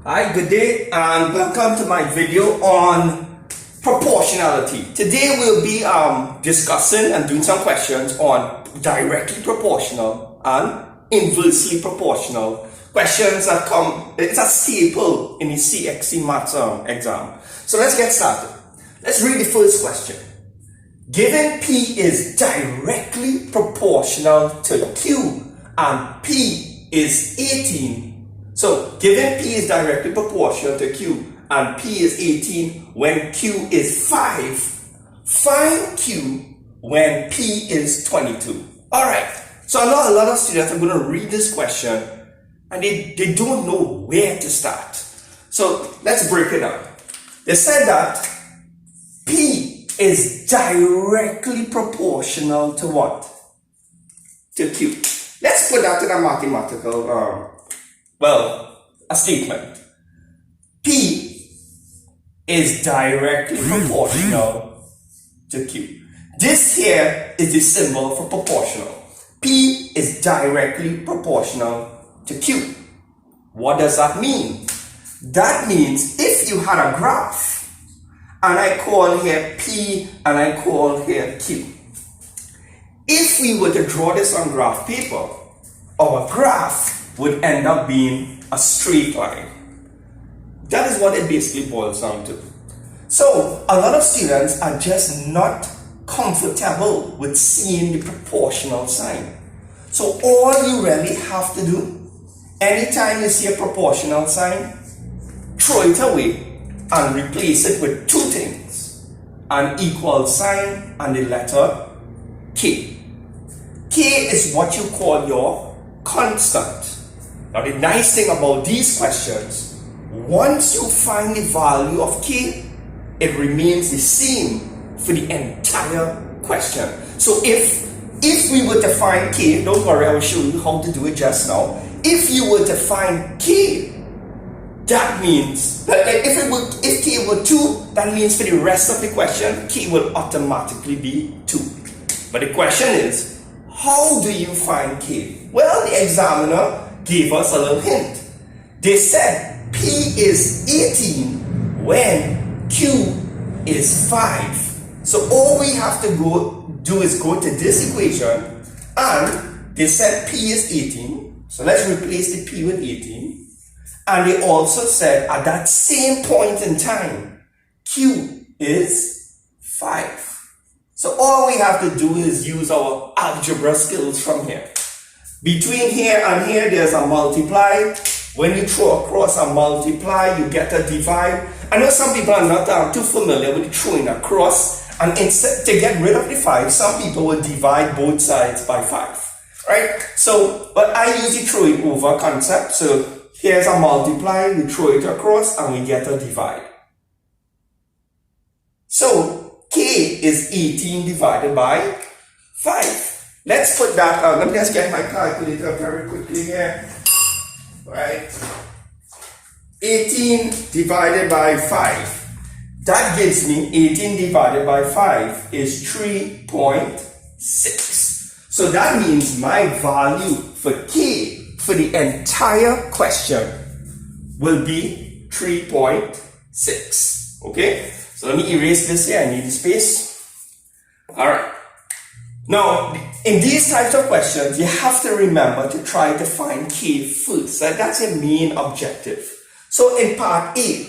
Hi, good day and welcome to my video on proportionality. Today we'll be discussing and doing some questions on directly proportional and inversely proportional. Questions that come, it's a staple in the CXC maths exam. So let's get started. Let's read the first question. Given P is directly proportional to Q and P is 18, so given P is directly proportional to Q and P is 18 when Q is 5, find Q when P is 22. Alright, so I know a lot of students are going to read this question and they don't know where to start. So let's break it down. They said that P is directly proportional to what? To Q. Let's put that in a mathematical a statement. P is directly proportional to Q. This here is the symbol for proportional. P is directly proportional to Q. What does that mean? That means if you had a graph and I call here P and I call here Q. If we were to draw this on graph paper, our graph would end up being a straight line. That is what it basically boils down to. So a lot of students are just not comfortable with seeing the proportional sign. So all you really have to do, anytime you see a proportional sign, throw it away and replace it with two things: an equal sign and the letter K. K is what you call your constant. Now the nice thing about these questions, once you find the value of K, it remains the same for the entire question. So if we were to find K, don't worry, I will show you how to do it just now. If you were to find K, that means that if K were 2, that means for the rest of the question, K will automatically be 2. But the question is, how do you find K? Well, the examiner gave us a little hint. They said P is 18 when Q is 5. So all we have to do is go to this equation, and they said P is 18. So let's replace the P with 18. And they also said at that same point in time, Q is 5. So all we have to do is use our algebra skills from here. Between here and here, there's a multiply. When you throw across a multiply, you get a divide. I know some people are not too familiar with throwing across. And instead, to get rid of the 5, some people will divide both sides by 5. Right? So, but I usually throw it over concept. So here's a multiply, we throw it across, and we get a divide. So K is 18 divided by 5. Let's put that out. Let me just get my calculator very quickly here. Right. 18 divided by 5. That gives me 18 divided by 5 is 3.6. So that means my value for K for the entire question will be 3.6. Okay. So let me erase this here. I need the space. All right. Now, in these types of questions, you have to remember to try to find K first. That's your main objective. So in part A,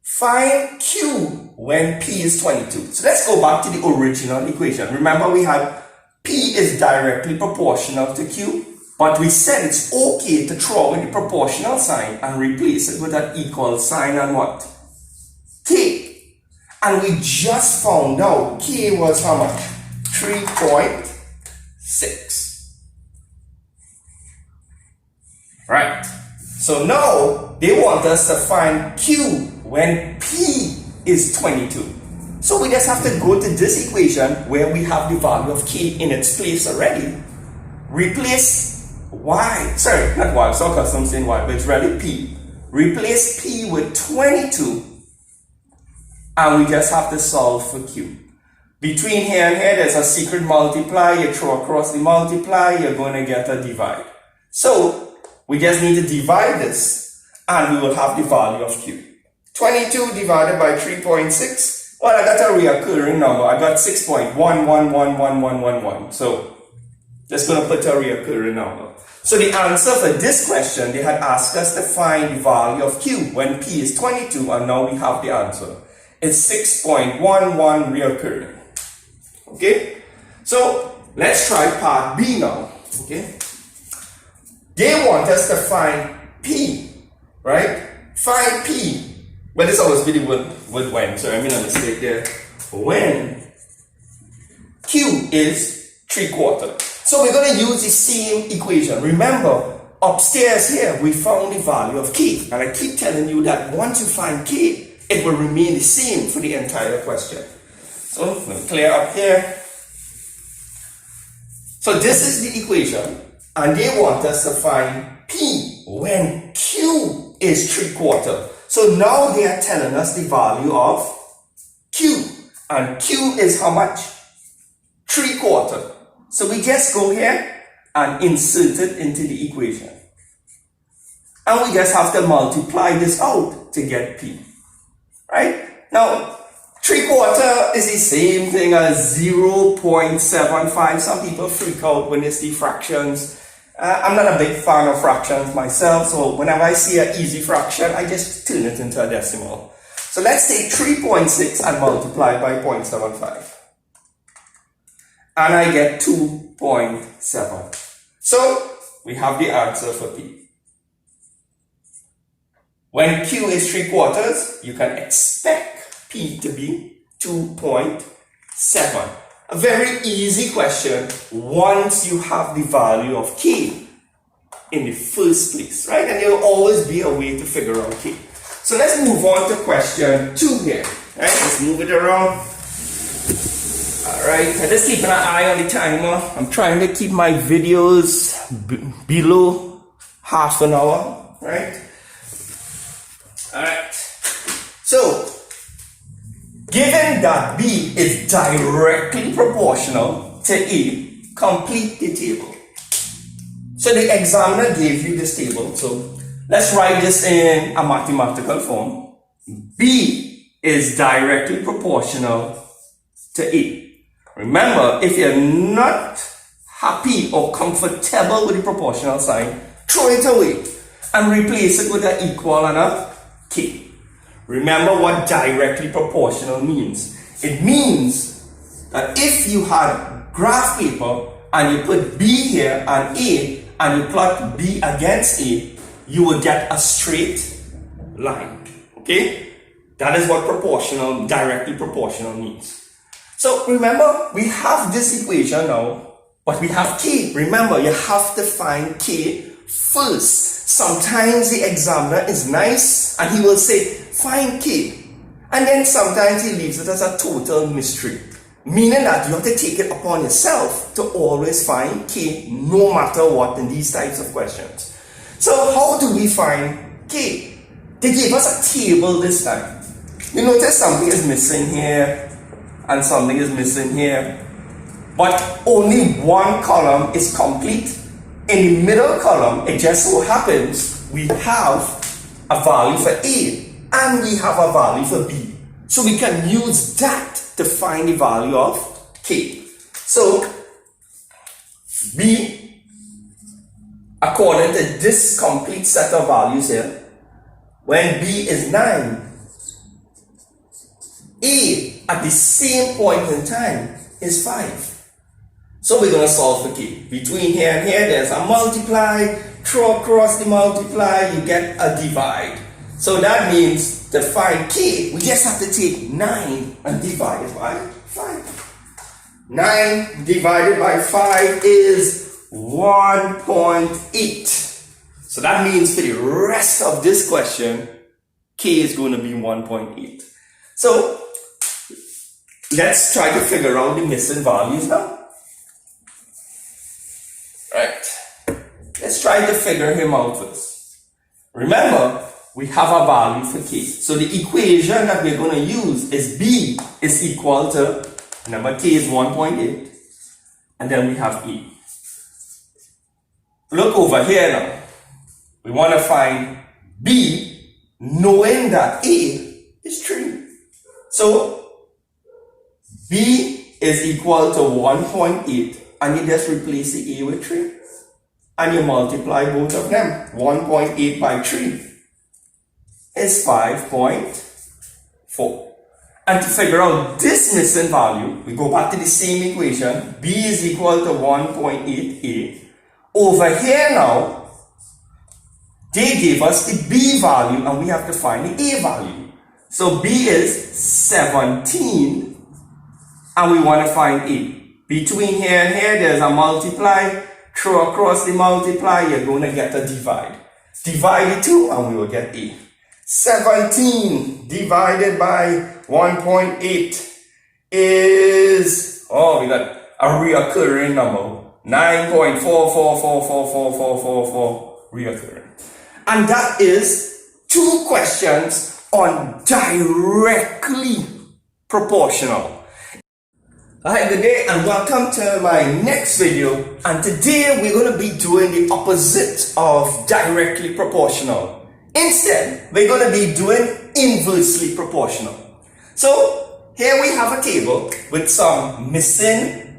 find Q when P is 22. So let's go back to the original equation. Remember we had P is directly proportional to Q, but we said it's okay to throw away the proportional sign and replace it with an equal sign and what? K. And we just found out K was how much? 3.6. Right. So now they want us to find Q when P is 22. So we just have to go to this equation where we have the value of K in its place already. Replace Y. Sorry, not Y. So because I'm saying Y, but it's really P. Replace P with 22. And we just have to solve for Q. Between here and here, there's a secret multiply. You throw across the multiply, you're going to get a divide. So we just need to divide this. and we will have the value of Q. 22 divided by 3.6, well, I got a reoccurring number. I got 6.111111. So just going to put a reoccurring number. So the answer for this question, they had asked us to find the value of Q when P is 22, and now we have the answer. It's 6.11 reoccurring. Okay? So let's try part B now. Okay? They want us to find P, right? Find P. Well, this always be the word when, so I made a mistake there. When Q is 3/4. So we're going to use the same equation. Remember, upstairs here, we found the value of K. And I keep telling you that once you find K, it will remain the same for the entire question. So let me clear up here. So this is the equation. And they want us to find P when Q is 3/4. So now they are telling us the value of Q. And Q is how much? 3/4. So we just go here and insert it into the equation. And we just have to multiply this out to get P. Right? Now, 3/4 is the same thing as 0.75. Some people freak out when they see fractions. I'm not a big fan of fractions myself, so whenever I see an easy fraction, I just turn it into a decimal. So let's take 3.6 and multiply by 0.75. And I get 2.7. So we have the answer for P. When Q is 3/4, you can expect P to be 2.7. A very easy question once you have the value of K in the first place, right? And there will always be a way to figure out K. So let's move on to question 2 here, right? Let's move it around. All right, I'm just keeping an eye on the timer. I'm trying to keep my videos below half an hour, right? All right, so given that B is directly proportional to A, complete the table. So the examiner gave you this table. So let's write this in a mathematical form. B is directly proportional to A. Remember, if you're not happy or comfortable with the proportional sign, throw it away and replace it with an equal and a K. Remember what directly proportional means. It means that if you had graph paper and you put B here and A and you plot B against A, you will get a straight line. Okay? That is what proportional, directly proportional means. So remember, we have this equation now, but we have K. Remember, you have to find K first. Sometimes the examiner is nice and he will say, find K. And then sometimes he leaves it as a total mystery. Meaning that you have to take it upon yourself to always find K no matter what in these types of questions. So how do we find K? They gave us a table this time. You notice something is missing here and something is missing here. But only one column is complete. In the middle column, it just so happens we have a value for A and we have a value for B. So we can use that to find the value of K. So B, according to this complete set of values here, when B is 9, A at the same point in time is 5. So we're going to solve for K. Between here and here, there's a multiply. Throw across the multiply, you get a divide. So that means to find K, we just have to take 9 and divide it by 5. 9 divided by 5 is 1.8. So that means for the rest of this question, K is going to be 1.8. So let's try to figure out the missing values now. Right. Let's try to figure him out first. Remember, we have a value for K. So the equation that we're going to use is B is equal to, remember K is 1.8, and then we have E. Look over here now. We want to find B, knowing that A is 3. So B is equal to 1.8, and you just replace the A with 3. And you multiply both of them. 1.8 by 3 is 5.4. And to figure out this missing value, we go back to the same equation. B is equal to 1.8A. Over here now, they gave us the B value, and we have to find the A value. So B is 17, and we want to find A. Between here and here, there's a multiply. Throw across the multiply, you're going to get a divide. Divide the 2, and we will get A. 17 divided by 1.8 is, we got a reoccurring number. 9.44444444 reoccurring. And that is 2 questions on directly proportional. Hi, good day and welcome to my next video, and today we're going to be doing the opposite of directly proportional. Instead, we're going to be doing inversely proportional. So here we have a table with some missing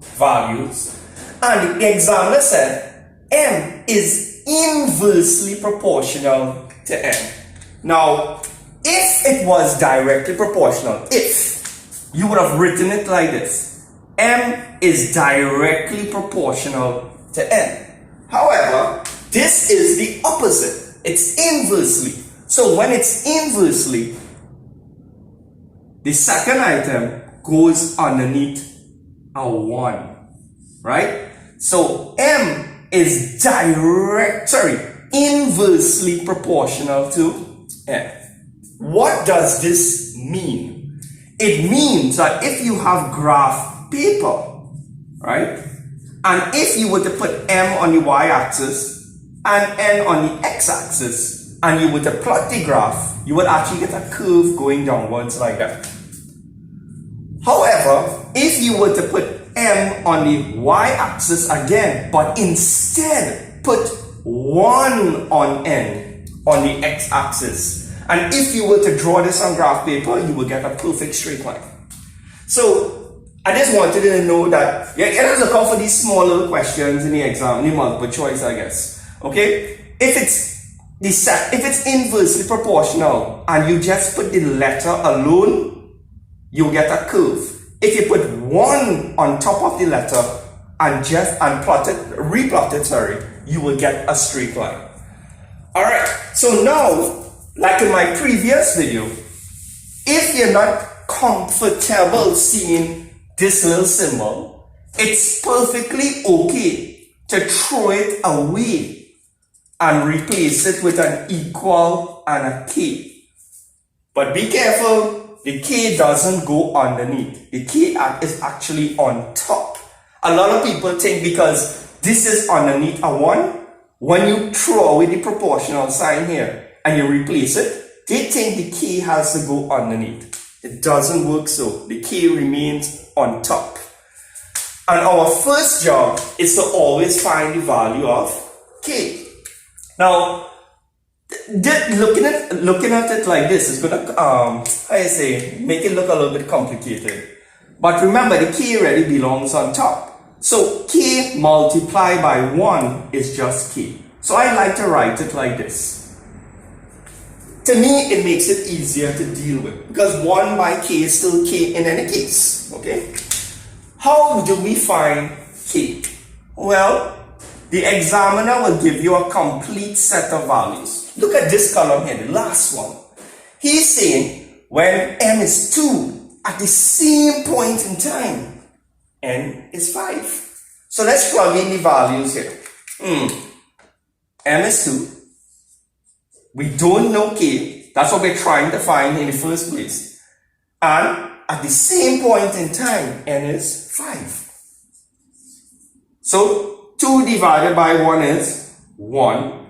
values, and the examiner said M is inversely proportional to N. Now, if it was directly proportional, you would have written it like this: M is directly proportional to N. However, this is the opposite. It's inversely. So when it's inversely, the second item goes underneath a 1, right? So M is inversely proportional to N. What does this mean? It means that if you have graph paper, right, and if you were to put M on the y-axis and N on the x-axis, and you were to plot the graph, you would actually get a curve going downwards like that. However, if you were to put M on the y-axis again, but instead put 1 on N on the x-axis, and if you were to draw this on graph paper, you will get a perfect straight line. So I just wanted you to know that you have to look out for these small little questions in the exam, in the multiple choice, I guess. Okay? If it's inversely proportional and you just put the letter alone, you get a curve. If you put 1 on top of the letter and replot it, you will get a straight line. Alright, so now, like in my previous video, if you're not comfortable seeing this little symbol, it's perfectly okay to throw it away and replace it with an equal and a K. But be careful, the K doesn't go underneath. The K is actually on top. A lot of people think because this is underneath a 1, when you throw away the proportional sign here and you replace it, they think the K has to go underneath. It doesn't work so. The K remains on top. And our first job is to always find the value of K. Now, looking at it like this is going to, make it look a little bit complicated. But remember, the K already belongs on top. So K multiplied by 1 is just K. So I like to write it like this. To me, it makes it easier to deal with, because 1 by K is still K in any case. Okay? How do we find K? Well, the examiner will give you a complete set of values. Look at this column here, the last one. He's saying when M is 2, at the same point in time, N is 5. So let's plug in the values here. M is 2. We don't know K. That's what we're trying to find in the first place. And at the same point in time, N is 5. So 2 divided by 1 is 1.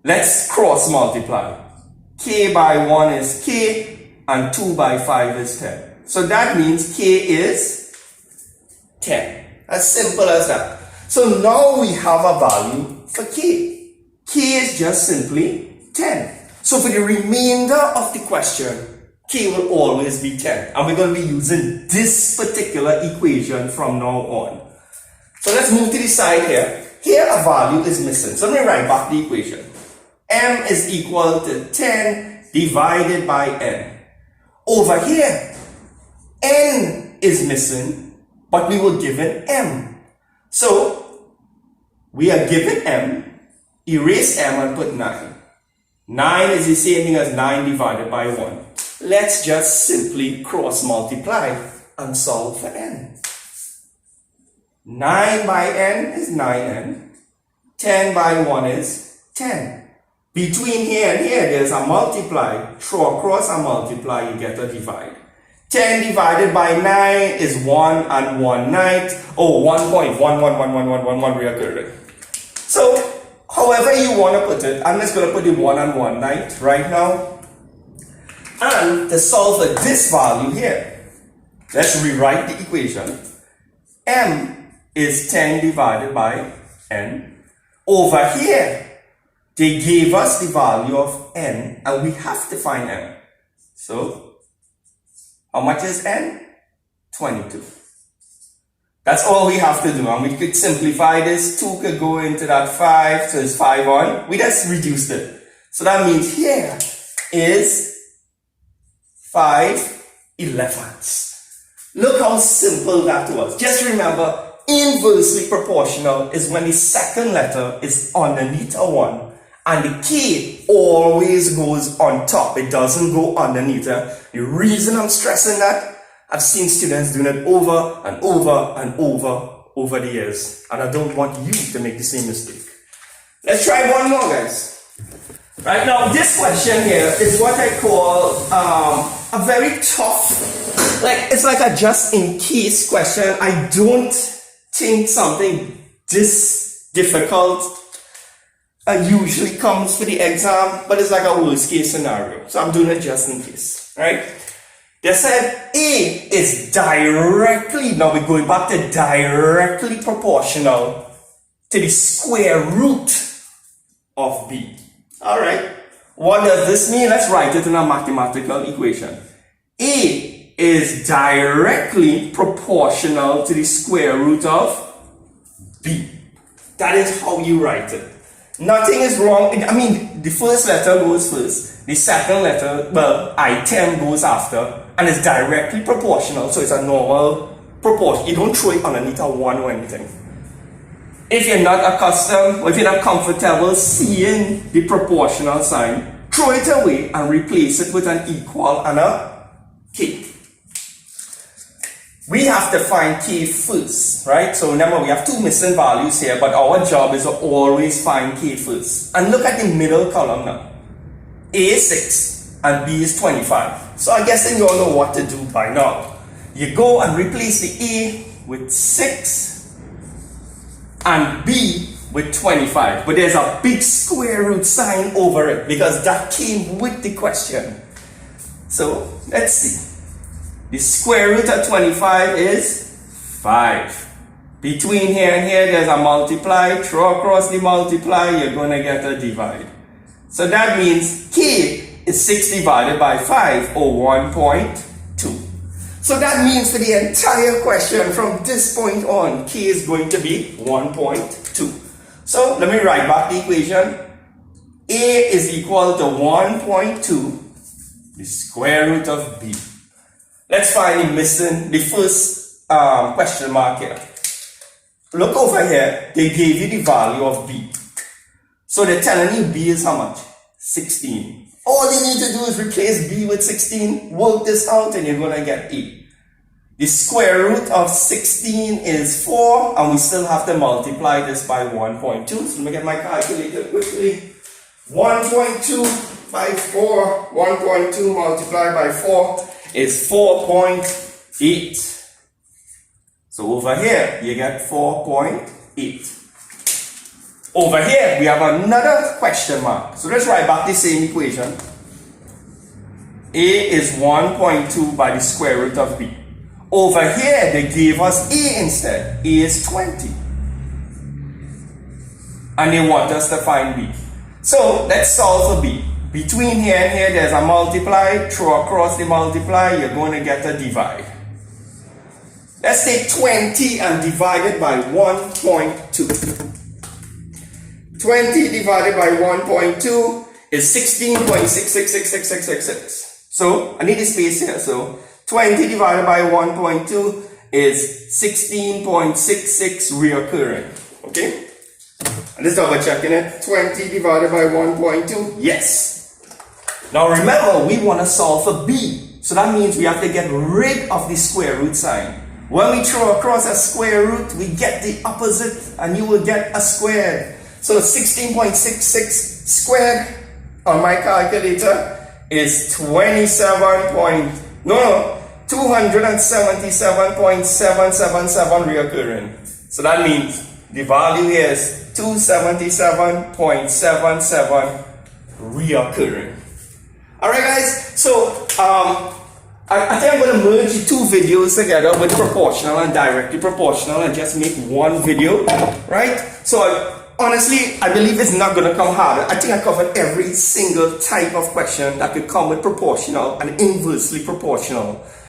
Let's cross multiply. K by 1 is K, and 2 by 5 is 10. So that means K is 10. As simple as that. So now we have a value for K. K is just simply 10. So for the remainder of the question, K will always be 10. And we're going to be using this particular equation from now on. So let's move to the side here. Here a value is missing. So let me write back the equation. M is equal to 10 divided by N. Over here, N is missing, but we were given M. So we are given M, erase M and put 9. 9 is the same thing as 9 divided by 1. Let's just simply cross multiply and solve for N. 9 by N is 9N. 10 by 1 is 10. Between here and here, there's a multiply. Throw across and multiply, you get a divide. 10 divided by 9 is 1 and 1 ninth. Oh, 1.111111 reoccurring. So, however you want to put it, I'm just going to put the 1 and 1 ninth right now. And to solve for this value here, let's rewrite the equation. M is 10 divided by N. Over here, they gave us the value of N, and we have to find M. So, how much is N? 22. That's all we have to do, and we could simplify this. 2 could go into that 5, so it's 5 on. We just reduced it. So that means here is 5/11. Look how simple that was. Just remember, inversely proportional is when the second letter is underneath a 1 and the K always goes on top. It doesn't go underneath it. The reason I'm stressing that, I've seen students doing it over and over and over the years, and I don't want you to make the same mistake. Let's try one more, guys. Right now, this question here is what I call a very tough, it's like a just in case question. I don't think something this difficult usually comes for the exam, but it's like a worst case scenario. So I'm doing it just in case, right? They said A is directly, now we're going back to directly proportional to the square root of B. All right, what does this mean? Let's write it in a mathematical equation. A is directly proportional to the square root of B. That is how you write it. Nothing is wrong. I mean, the first letter goes first. The second letter, item goes after, and it's directly proportional, so it's a normal proportion. You don't throw it underneath a 1 or anything. If you're not accustomed, or if you're not comfortable seeing the proportional sign, throw it away and replace it with an equal and a K. We have to find K first, right? So remember, we have 2 missing values here, but our job is to always find K first. And look at the middle column now. A is 6 and B is 25. So I guess then you all know what to do by now. You go and replace the A with 6 and B with 25. But there's a big square root sign over it because that came with the question. So let's see. The square root of 25 is 5. Between here and here, there's a multiply. Throw across the multiply, you're going to get a divide. So that means K is 6 divided by 5, or 1.2. So that means for the entire question from this point on, K is going to be 1.2. So let me write back the equation. A is equal to 1.2, the square root of B. Let's find the first question mark here. Look over here, they gave you the value of B. So they're telling you B is how much? 16. All you need to do is replace B with 16, work this out, and you're going to get A. The square root of 16 is 4, and we still have to multiply this by 1.2. So let me get my calculator quickly. 1.2 by 4, 1.2 multiplied by 4 is 4.8. So over here, you get 4.8. Over here, we have another question mark. So let's write back the same equation. A is 1.2 by the square root of B. Over here, they gave us A instead. A is 20. And they want us to find B. So let's solve for B. Between here and here, there's a multiply. Throw across the multiply, you're going to get a divide. Let's take 20 and divide it by 1.2. 20 divided by 1.2 is 16.666666. So, I need a space here. So, 20 divided by 1.2 is 16.66 reoccurring. Okay? And let's double checking it. 20 divided by 1.2. Yes. Now remember, we want to solve for b. So that means we have to get rid of the square root sign. When we throw across a square root, we get the opposite and you will get a squared. So 16.66 squared on my calculator is 277.777 reoccurring. So that means the value here is 277.77 reoccurring. Alright guys, so I think I'm going to merge the two videos together with proportional and directly proportional and just make one video, right? So honestly, I believe it's not going to come harder. I think I covered every single type of question that could come with proportional and inversely proportional.